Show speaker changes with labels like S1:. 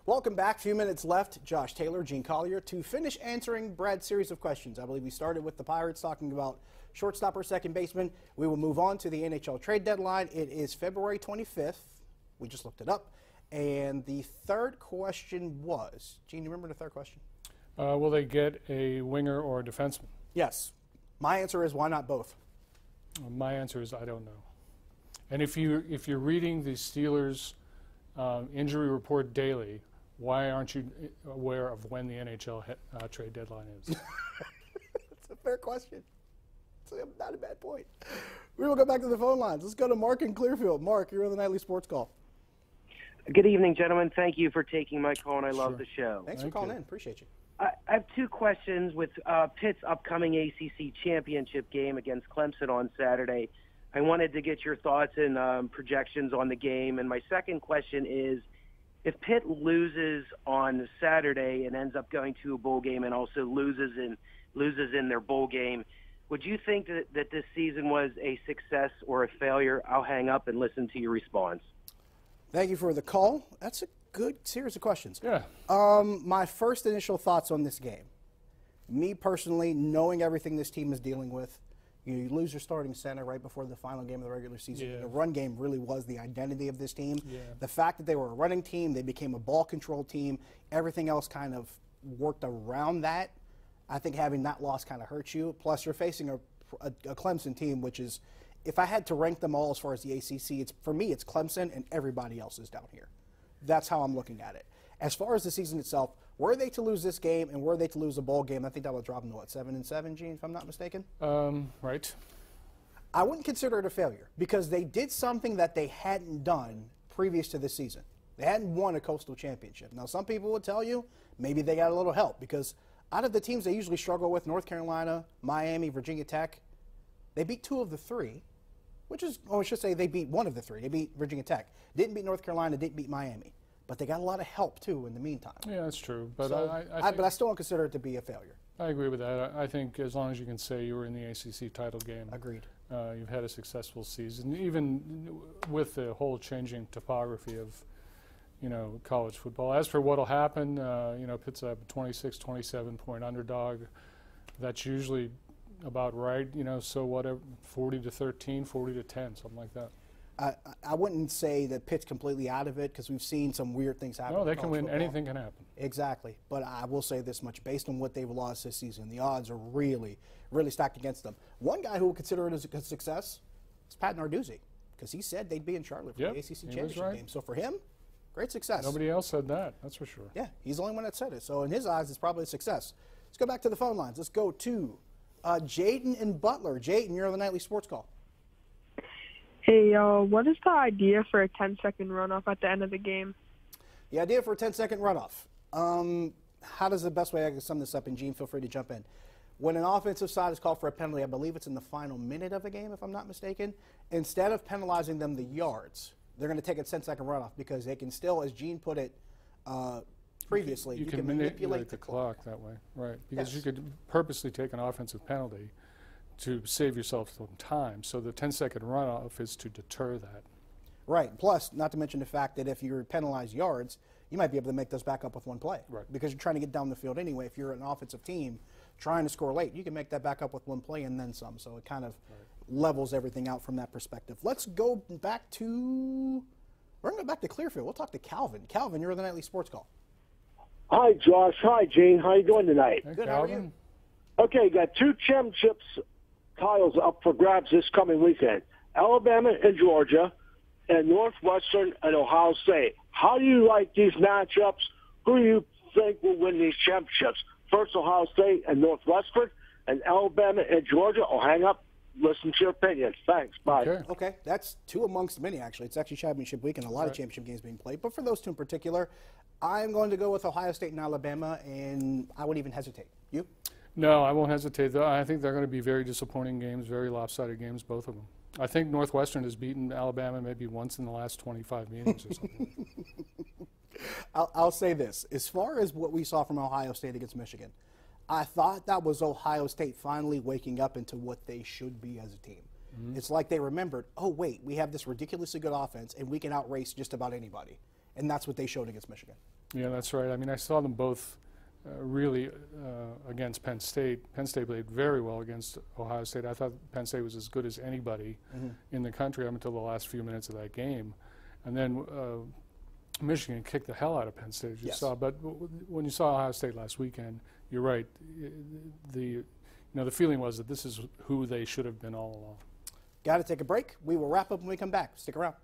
S1: Welcome back. Few minutes left. Josh Taylor, Gene Collier, to finish answering Brad's series of questions. I believe we started with the Pirates talking about shortstop or second baseman. We will move on to the NHL trade deadline. It is February 25th. We just looked it up. And the third question was, Gene, you remember the third question?
S2: Will they get a winger or a defenseman?
S1: Yes. My answer is, why not both?
S2: My answer is, I don't know. And if you're reading the Steelers' injury report daily, why aren't you aware of when the NHL trade deadline is?
S1: It's a fair question. It's not a bad point. We will go back to the phone lines. Let's go to Mark in Clearfield. Mark, you're on the Nightly Sports Call.
S3: Good evening, gentlemen. Thank you for taking my call, and I love the show.
S1: Thanks for calling in. Appreciate you.
S3: I have two questions with Pitt's upcoming ACC championship game against Clemson on Saturday. I wanted to get your thoughts and projections on the game. And my second question is, if Pitt loses on Saturday and ends up going to a bowl game and also loses in their bowl game, would you think that this season was a success or a failure? I'll hang up and listen to your response.
S1: Thank you for the call. That's a good series of questions.
S2: Yeah.
S1: My first initial thoughts on this game. Me personally, knowing everything this team is dealing with, you lose your starting center right before the final game of the regular season.
S2: Yeah.
S1: The run game really was the identity of this team.
S2: Yeah.
S1: The fact that they were a running team, they became a ball control team, everything else kind of worked around that. I think having that loss kind of hurts you. Plus, you're facing a Clemson team, which is, if I had to rank them all as far as the ACC, for me, it's Clemson and everybody else is down here. That's how I'm looking at it. As far as the season itself, were they to lose this game and were they to lose a bowl game, I think that would drop them to, what, 7-7, Gene, if I'm not mistaken?
S2: Right.
S1: I wouldn't consider it a failure because they did something that they hadn't done previous to this season. They hadn't won a Coastal Championship. Now, some people would tell you maybe they got a little help because out of the teams they usually struggle with, North Carolina, Miami, Virginia Tech, they beat two of the three, which is, or I should say they beat one of the three. They beat Virginia Tech. Didn't beat North Carolina, didn't beat Miami. But they got a lot of help, too, in the meantime.
S2: Yeah, that's true. But,
S1: so, but I still don't consider it to be a failure.
S2: I agree with that. I think as long as you can say you were in the ACC title game.
S1: Agreed.
S2: You've had a successful season, even with the whole changing topography of, college football. As for what'll happen, Pitt's a 26, 27-point underdog. That's usually about right, so whatever, 40-13, 40-10, something like that.
S1: I wouldn't say that Pitt's completely out of it because we've seen some weird things happen.
S2: No, they can win.
S1: Football.
S2: Anything can happen.
S1: Exactly. But I will say this much. Based on what they've lost this season, the odds are really, really stacked against them. One guy who will consider it as a success is Pat Narduzzi because he said they'd be in Charlotte for the ACC championship game. So for him, great success.
S2: Nobody else said that, that's for sure.
S1: Yeah, he's the only one that said it. So in his eyes, it's probably a success. Let's go back to the phone lines. Let's go to Jaden in Butler. Jaden, you're on the Nightly Sports Call.
S4: Hey, what is the idea for a 10-second runoff at the end of the game?
S1: The idea for a 10-second runoff. How does the best way I can sum this up? And Gene, feel free to jump in. When an offensive side is called for a penalty, I believe it's in the final minute of a game, if I'm not mistaken, instead of penalizing them the yards, they're going to take a 10-second runoff because they can still, as Gene put it previously,
S2: you can manipulate the clock that way, right? Because you could purposely take an offensive penalty to save yourself some time. So the 10-second runoff is to deter that.
S1: Right. Plus, not to mention the fact that if you're penalized yards, you might be able to make those back up with one play.
S2: Right.
S1: Because you're trying to get down the field anyway. If you're an offensive team trying to score late, you can make that back up with one play and then some. So it kind of levels everything out from that perspective. Let's go back to – we're going to go back to Clearfield. We'll talk to Calvin. Calvin, you're on the Nightly Sports Call.
S5: Hi, Josh. Hi, Gene. How you doing tonight?
S2: Hey,
S1: good.
S2: Calvin.
S1: How are you?
S5: Okay, got two championships titles up for grabs this coming weekend. Alabama and Georgia, and Northwestern and Ohio State. How do you like these matchups? Who do you think will win these championships? First Ohio State and Northwestern, and Alabama and Georgia. I'll hang up, listen to your opinions. Thanks. Bye.
S1: Okay. That's two amongst many, actually. It's actually championship week and a lot of championship games being played. But for those two in particular, I'm going to go with Ohio State and Alabama, and I wouldn't even hesitate. You?
S2: No, I won't hesitate, though. I think they're going to be very disappointing games, very lopsided games, both of them. I think Northwestern has beaten Alabama maybe once in the last 25 meetings or something.
S1: I'll say this. As far as what we saw from Ohio State against Michigan, I thought that was Ohio State finally waking up into what they should be as a team. It's like they remembered, oh, wait, we have this ridiculously good offense, and we can outrace just about anybody. and that's what they showed against Michigan.
S2: Yeah, that's right. I mean, I saw them both really against Penn State. Penn State played very well against Ohio State. I thought Penn State was as good as anybody in the country up until the last few minutes of that game. And then Michigan kicked the hell out of Penn State, as you saw. But when you saw Ohio State last weekend, you're right. The feeling was that this is who they should have been all along.
S1: Got to take a break. We will wrap up when we come back. Stick around.